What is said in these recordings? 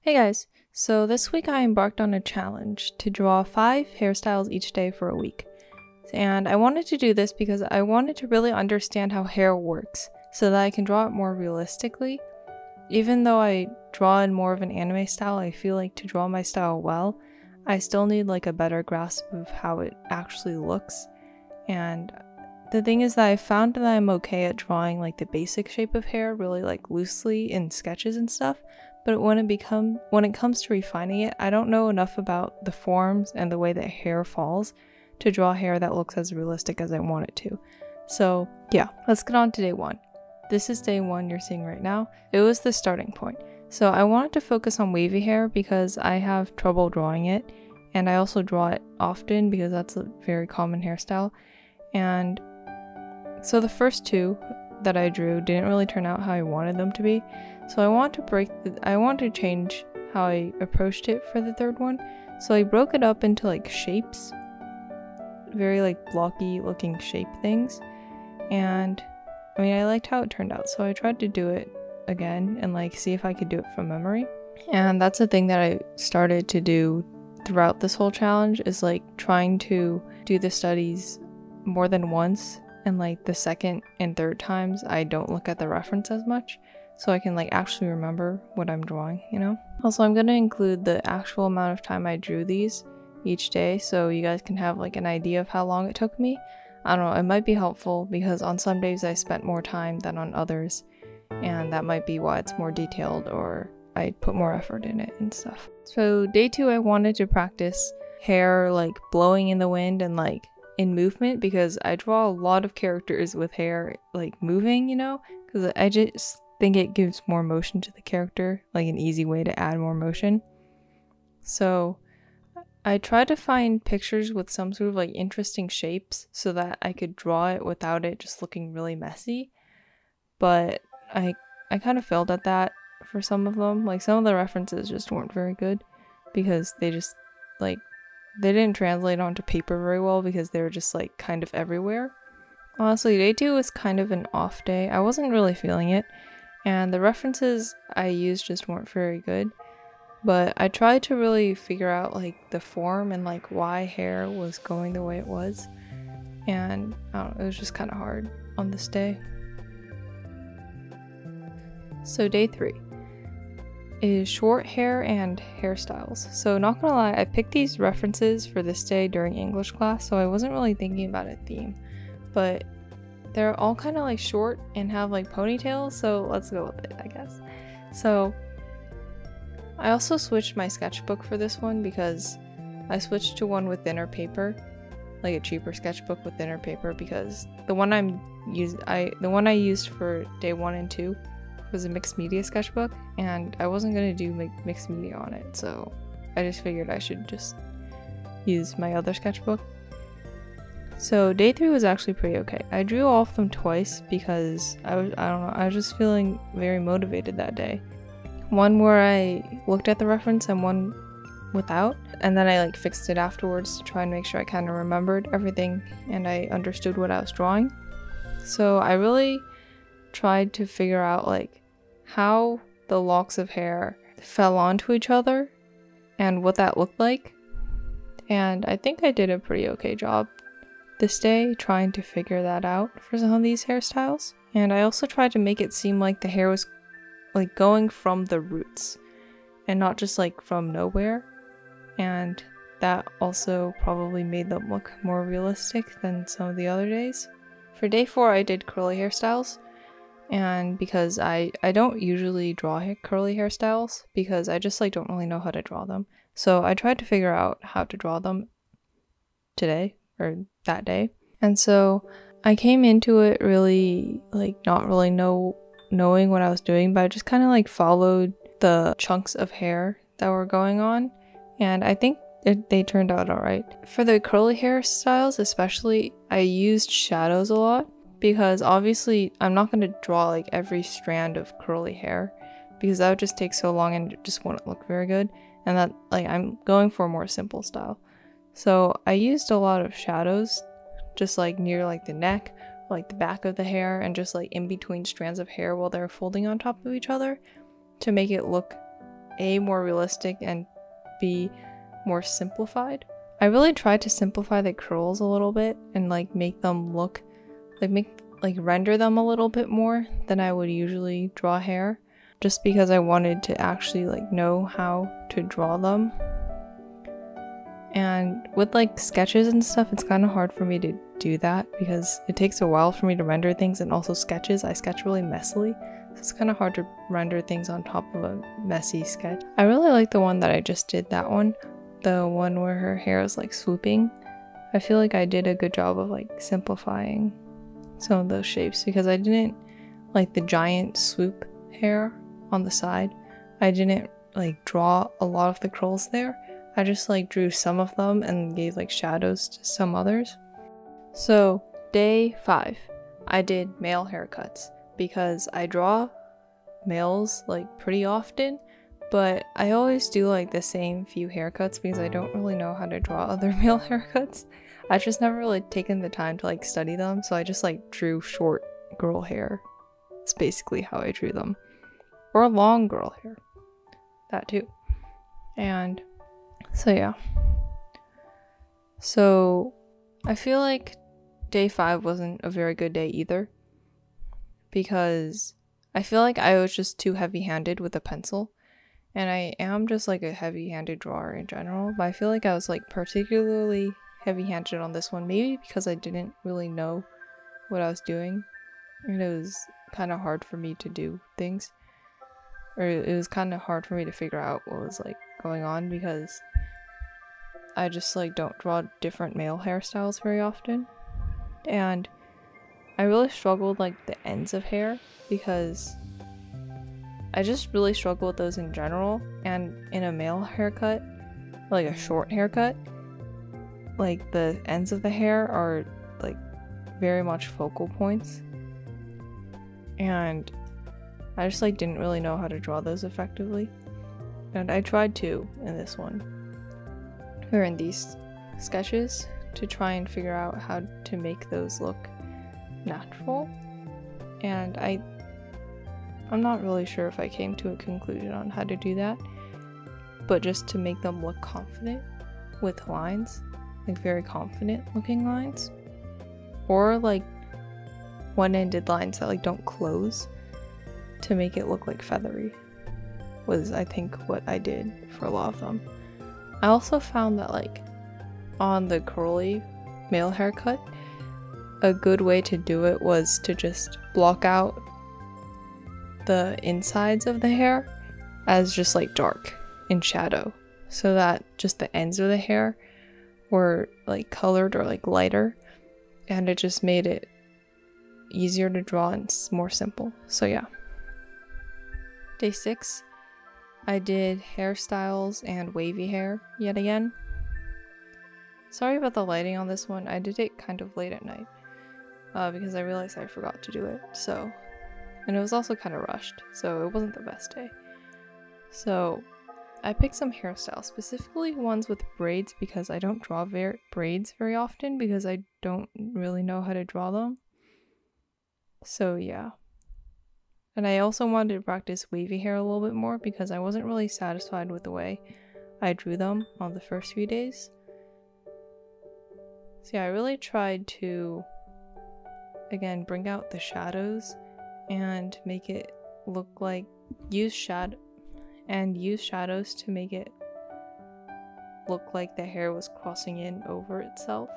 Hey guys, so this week I embarked on a challenge to draw 5 hairstyles each day for a week. And I wanted to do this because I wanted to really understand how hair works so that I can draw it more realistically. Even though I draw in more of an anime style, I feel like to draw my style well, I still need like a better grasp of how it actually looks. And the thing is that I found that I'm okay at drawing like the basic shape of hair really like loosely in sketches and stuff, but when it comes to refining it, I don't know enough about the forms and the way that hair falls to draw hair that looks as realistic as I want it to. So yeah, let's get on to day 1. This is day 1 you're seeing right now. It was the starting point. So I wanted to focus on wavy hair because I have trouble drawing it, and I also draw it often because that's a very common hairstyle. And so the first 2 that I drew didn't really turn out how I wanted them to be. So I want to change how I approached it for the 3rd one. So I broke it up into like shapes, very like blocky looking shape things. And I mean, I liked how it turned out, so I tried to do it again and like see if I could do it from memory. And that's the thing that I started to do throughout this whole challenge, is like trying to do the studies more than once, and like the 2nd and 3rd times I don't look at the reference as much, so I can like actually remember what I'm drawing, you know? Also, I'm going to include the actual amount of time I drew these each day so you guys can have like an idea of how long it took me. I don't know, it might be helpful because on some days I spent more time than on others, and that might be why it's more detailed or I put more effort in it and stuff. So day 2 I wanted to practice hair like blowing in the wind and like in movement, because I draw a lot of characters with hair like moving, you know, because I just think it gives more motion to the character, like an easy way to add more motion. So I tried to find pictures with some sort of like interesting shapes so that I could draw it without it just looking really messy, but I kind of failed at that for some of them. Like some of the references just weren't very good because they just like they didn't translate onto paper very well because they were just like kind of everywhere. Honestly, day 2 was kind of an off day. I wasn't really feeling it, and the references I used just weren't very good. But I tried to really figure out like the form and like why hair was going the way it was. And I don't know, it was just kind of hard on this day. So day 3 is short hair and hairstyles. So not gonna lie, I picked these references for this day during English class, so I wasn't really thinking about a theme. But they're all kind of like short and have like ponytails, so let's go with it, I guess. So I also switched my sketchbook for this one because I switched to one with thinner paper, like a cheaper sketchbook with thinner paper, because the one I used for day 1 and 2 was a mixed media sketchbook, and I wasn't gonna do mixed media on it, so I just figured I should just use my other sketchbook. So day 3 was actually pretty okay. I drew all of them twice because I don't know, I was just feeling very motivated that day. One where I looked at the reference and one without, and then I like fixed it afterwards to try and make sure I kind of remembered everything and I understood what I was drawing. So I really tried to figure out like how the locks of hair fell onto each other and what that looked like, and I think I did a pretty okay job this day trying to figure that out for some of these hairstyles. And I also tried to make it seem like the hair was like going from the roots and not just like from nowhere, and that also probably made them look more realistic than some of the other days. For day 4 I did curly hairstyles, and because I don't usually draw curly hairstyles because I just like don't really know how to draw them, so I tried to figure out how to draw them today or that day. And so I came into it really like not really knowing what I was doing, but I just kind of like followed the chunks of hair that were going on, and I think they turned out alright. For the curly hairstyles especially, I used shadows a lot because obviously I'm not going to draw like every strand of curly hair because that would just take so long and it just wouldn't look very good, and that like I'm going for a more simple style. So I used a lot of shadows just like near like the neck, like the back of the hair, and just like in between strands of hair while they're folding on top of each other to make it look A, more realistic, and B, more simplified. I really tried to simplify the curls a little bit and like make them look like render them a little bit more than I would usually draw hair, just because I wanted to actually like know how to draw them. And with like sketches and stuff, it's kind of hard for me to do that because it takes a while for me to render things, and also sketches, I sketch really messily, so it's kind of hard to render things on top of a messy sketch. I really like the one that I just did, that one, the one where her hair is like swooping. I feel like I did a good job of like simplifying some of those shapes because I didn't like the giant swoop hair on the side. I didn't like draw a lot of the curls there. I just like drew some of them and gave like shadows to some others. So day 5, I did male haircuts because I draw males like pretty often, but I always do like the same few haircuts because I don't really know how to draw other male haircuts. I just never really taken the time to like study them, so I just like drew short girl hair. It's basically how I drew them. Or long girl hair. That too. And so yeah. So I feel like day 5 wasn't a very good day either, because I feel like I was just too heavy-handed with a pencil, and I am just like a heavy-handed drawer in general, but I feel like I was like particularly heavy-handed on this one, maybe because I didn't really know what I was doing, and it was kind of hard for me to do things, or it was kind of hard for me to figure out what was like going on because I just like don't draw different male hairstyles very often, and I really struggled like the ends of hair because I just really struggle with those in general, and in a male haircut, like a short haircut, like the ends of the hair are like very much focal points, and I just like didn't really know how to draw those effectively, and I tried to in this one, or in these sketches, to try and figure out how to make those look natural, and I'm not really sure if I came to a conclusion on how to do that, but just to make them look confident with lines, like very confident looking lines, or like one-ended lines that like don't close, to make it look like feathery, was I think what I did for a lot of them. I also found that like on the curly male haircut, a good way to do it was to just block out the insides of the hair as just like dark in shadow, so that just the ends of the hair were like colored or like lighter, and it just made it easier to draw and more simple. So yeah. Day 6, I did hairstyles and wavy hair yet again. Sorry about the lighting on this one. I did it kind of late at night because I realized I forgot to do it. So, and it was also kind of rushed, so it wasn't the best day. So I picked some hairstyles, specifically ones with braids, because I don't draw braids very often because I don't really know how to draw them. So yeah. And I also wanted to practice wavy hair a little bit more because I wasn't really satisfied with the way I drew them on the first few days. So yeah, I really tried to, again, bring out the shadows and make it look like, use shadows to make it look like the hair was crossing in over itself.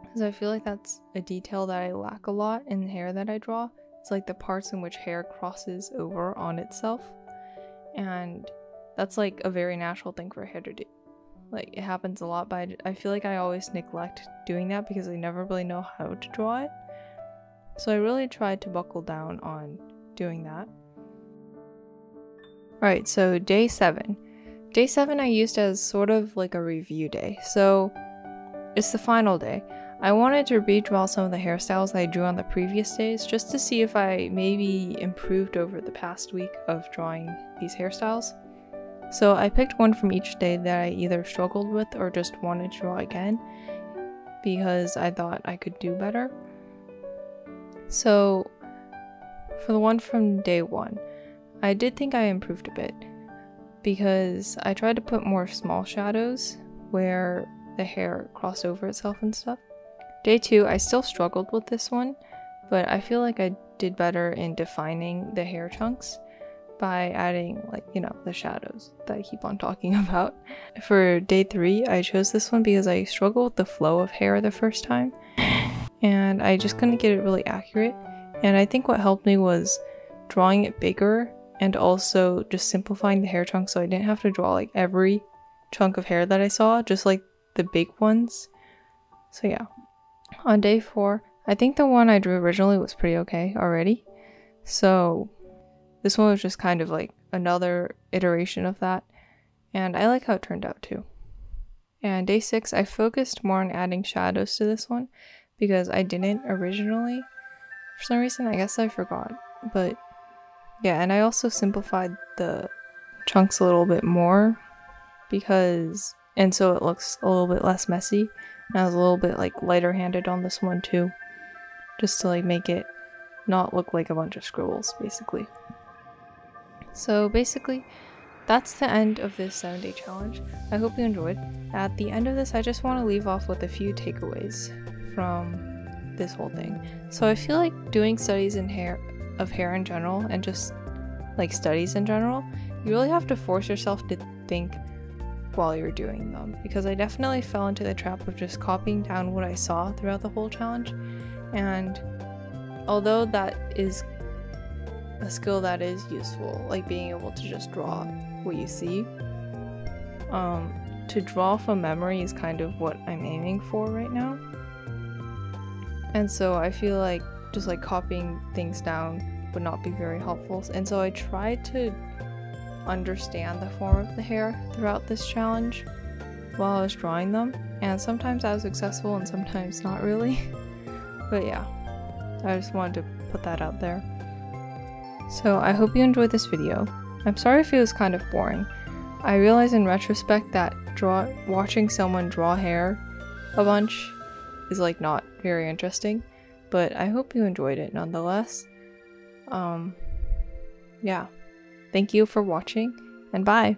Because I feel like that's a detail that I lack a lot in the hair that I draw. It's like the parts in which hair crosses over on itself, and that's like a very natural thing for hair to do. Like, it happens a lot, but I feel like I always neglect doing that because I never really know how to draw it. So I really tried to buckle down on doing that. Alright, so day 7. Day 7 I used as sort of like a review day. So it's the final day. I wanted to redraw some of the hairstyles that I drew on the previous days just to see if I maybe improved over the past week of drawing these hairstyles. So I picked one from each day that I either struggled with or just wanted to draw again because I thought I could do better. So for the one from day 1, I did think I improved a bit. because I tried to put more small shadows where the hair crossed over itself and stuff. Day 2, I still struggled with this one, but I feel like I did better in defining the hair chunks by adding, like, you know, the shadows that I keep on talking about. For day 3, I chose this one because I struggled with the flow of hair the first time, and I just couldn't get it really accurate. And I think what helped me was drawing it bigger and also just simplifying the hair chunks so I didn't have to draw like every chunk of hair that I saw, just like the big ones. So yeah. On day 4, I think the one I drew originally was pretty okay already. So this one was just kind of like another iteration of that. And I like how it turned out too. And day 6, I focused more on adding shadows to this one because I didn't originally. For some reason, I guess I forgot. But yeah, and I also simplified the chunks a little bit more because, and so it looks a little bit less messy. And I was a little bit like lighter handed on this one too, just to like make it not look like a bunch of scribbles basically. So basically, that's the end of this 7-day challenge. I hope you enjoyed. At the end of this, I just want to leave off with a few takeaways from this whole thing. So I feel like doing studies in hair in general, and just like studies in general, you really have to force yourself to think while you're doing them, because I definitely fell into the trap of just copying down what I saw throughout the whole challenge. And although that is a skill that is useful, like being able to just draw what you see, to draw from memory is kind of what I'm aiming for right now. And so I feel like just like copying things down would not be very helpful. And so I tried to understand the form of the hair throughout this challenge while I was drawing them. And sometimes I was successful and sometimes not really. But yeah, I just wanted to put that out there. So I hope you enjoyed this video. I'm sorry if it was kind of boring. I realize in retrospect that watching someone draw hair a bunch is like not very interesting, but I hope you enjoyed it nonetheless. Yeah. Thank you for watching, and bye!